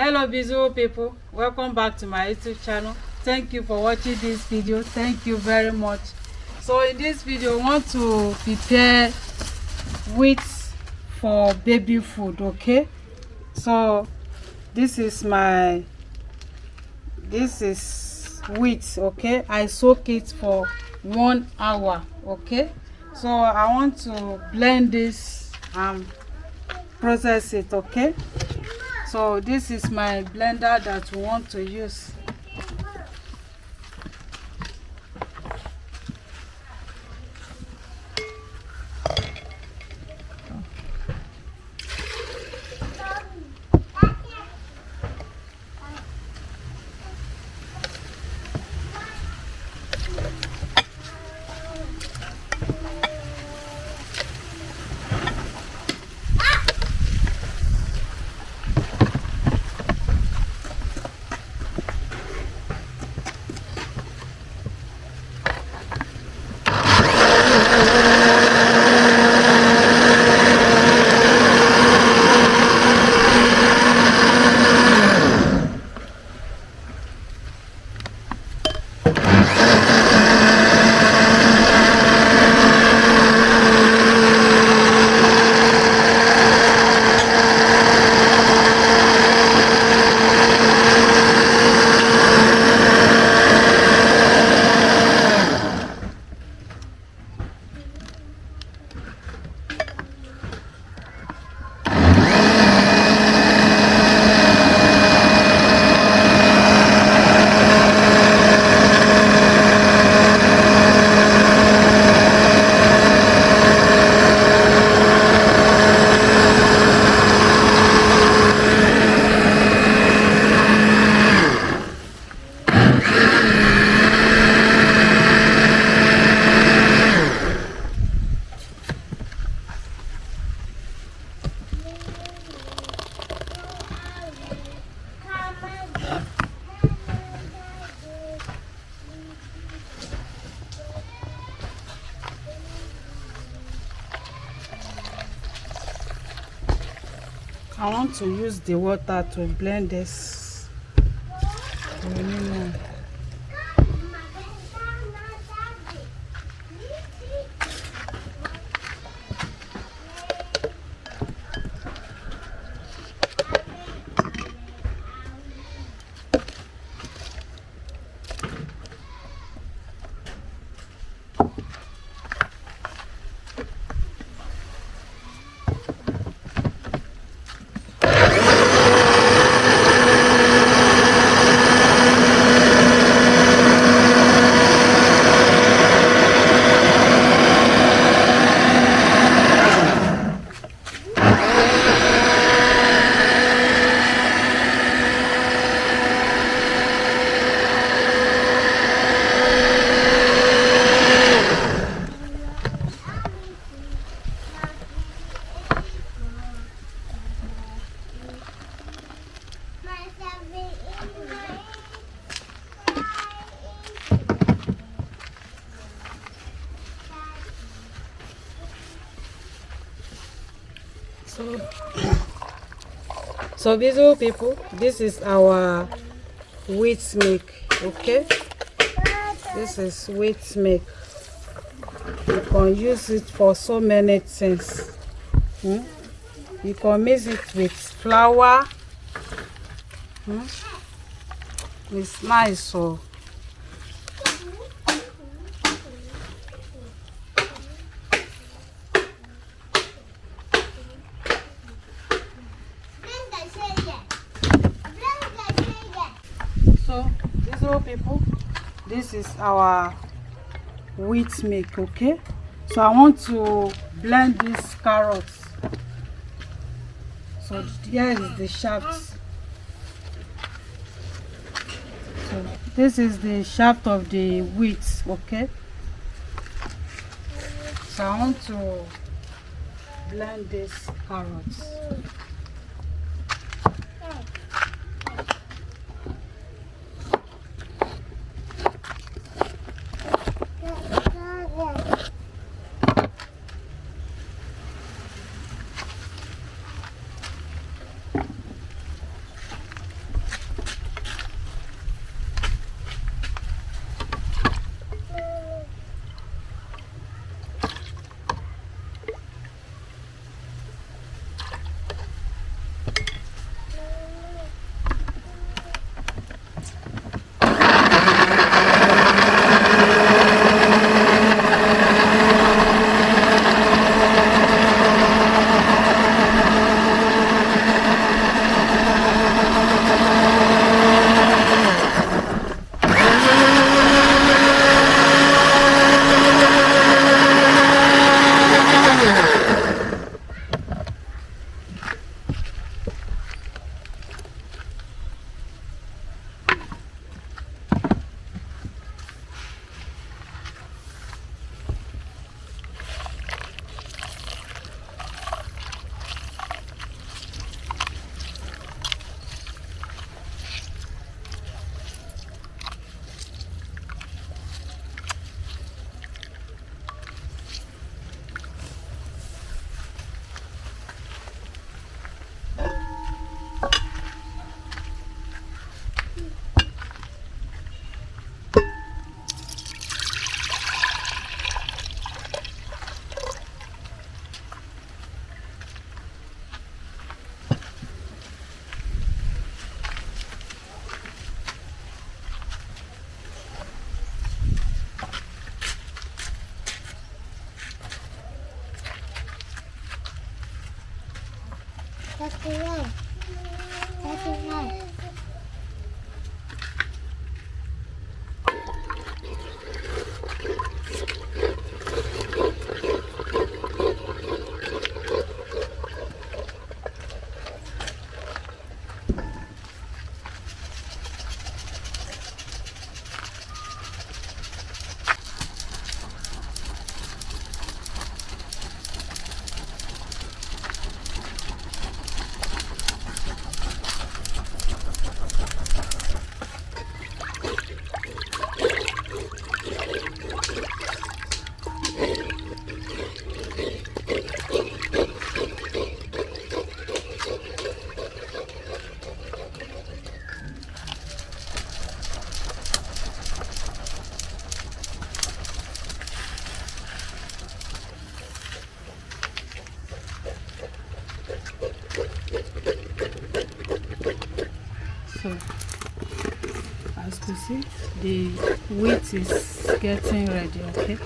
Hello beautiful people, welcome back to my YouTube channel. Thank you for watching this video. Thank you very much. So in this video I want to prepare wheat for baby food. Okay, so this is wheat. Okay, I soak it for 1 hour. Okay, so I want to blend this and process it. Okay, so this is my blender that we want to use. I want to use the water to blend this. So beautiful people, this is our wheat milk. Okay, this is wheat milk. You can use it for so many things. You can mix it with flour. It's nice. So beautiful people, this is our wheat milk. Okay, so I want to blend these carrots. So here is the shaft. So this is the shaft of the wheat. Okay, so I want to blend these carrots. So as you see, the wheat is getting ready, okay?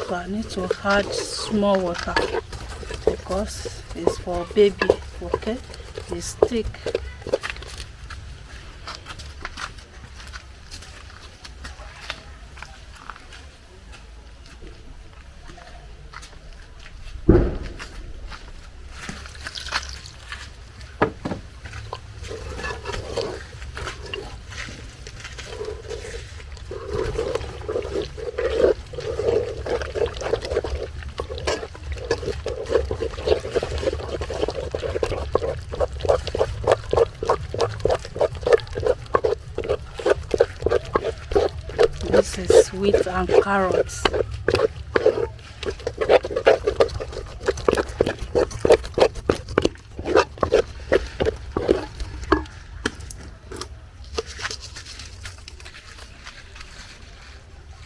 So I need to add small water because it's for baby, okay? It's thick. This is wheat and carrots.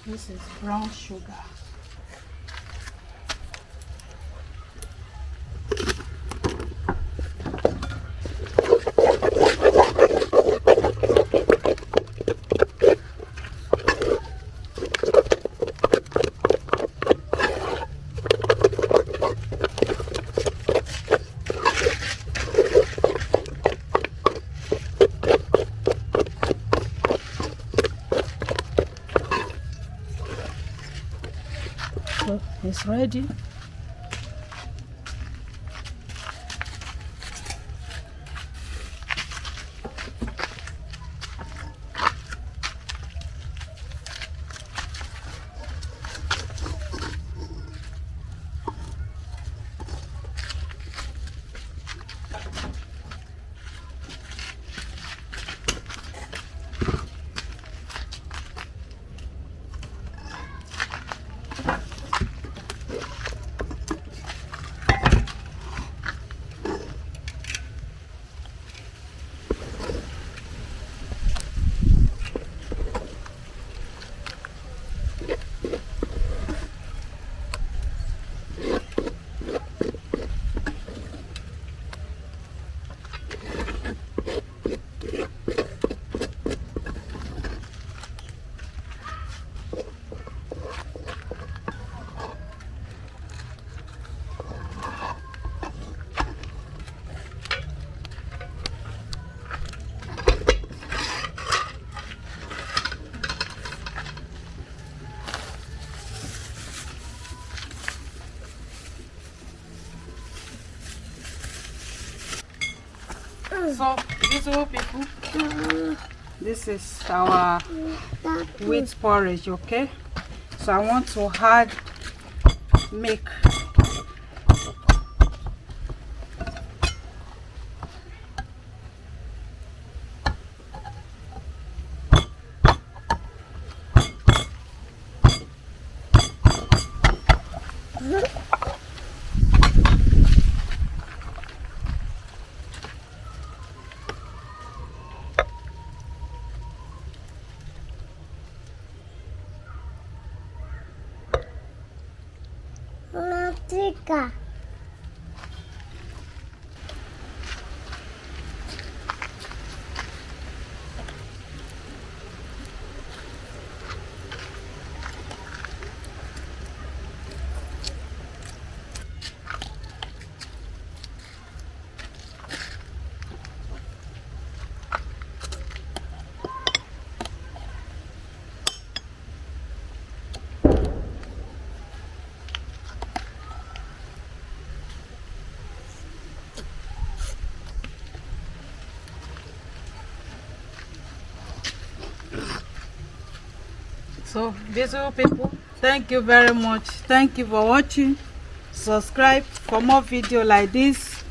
This is brown sugar. So it's ready. So, beautiful people, this is our wheat porridge, okay? So I want to add milk. Chica. So beautiful people, thank you very much. Thank you for watching. Subscribe for more video like this.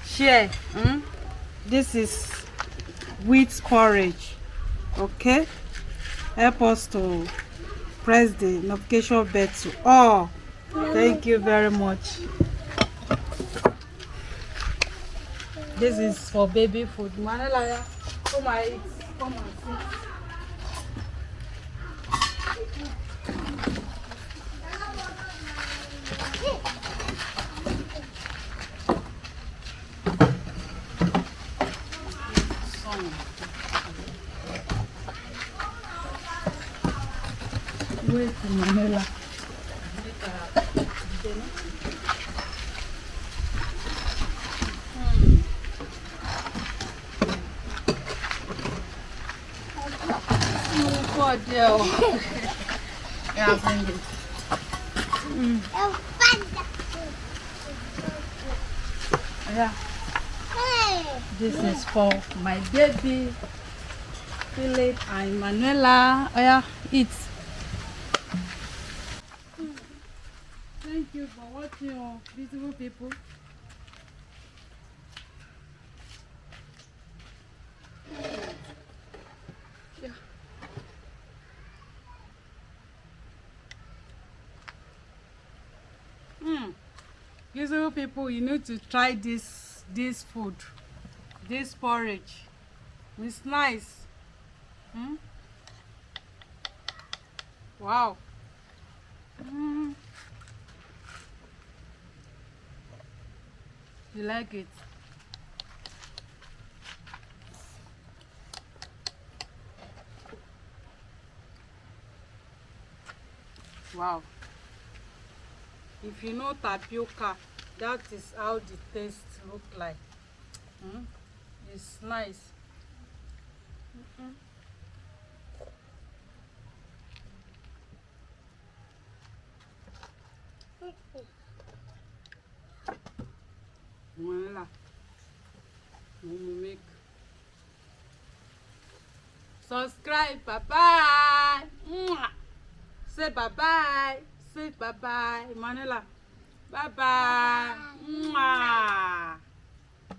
Share. This is wheat porridge. Okay, help us to press the notification bell to all. Thank you very much. This is for baby food. Manela, come and eat. Come and sit. Wait, Manela. Oh, dear. Yeah, bring it. Yeah. This is for my baby Philip and Manuela. Oh yeah, eat. Thank you for watching, oh, beautiful people. Yeah. Beautiful people, you need to try this food, this porridge. It's nice. Wow. You like it? Wow. If you know tapioca, that is how the taste look like. It's nice. Voila. We make. Subscribe. Bye bye. Say bye bye. Say bye bye, Manila. Bye bye.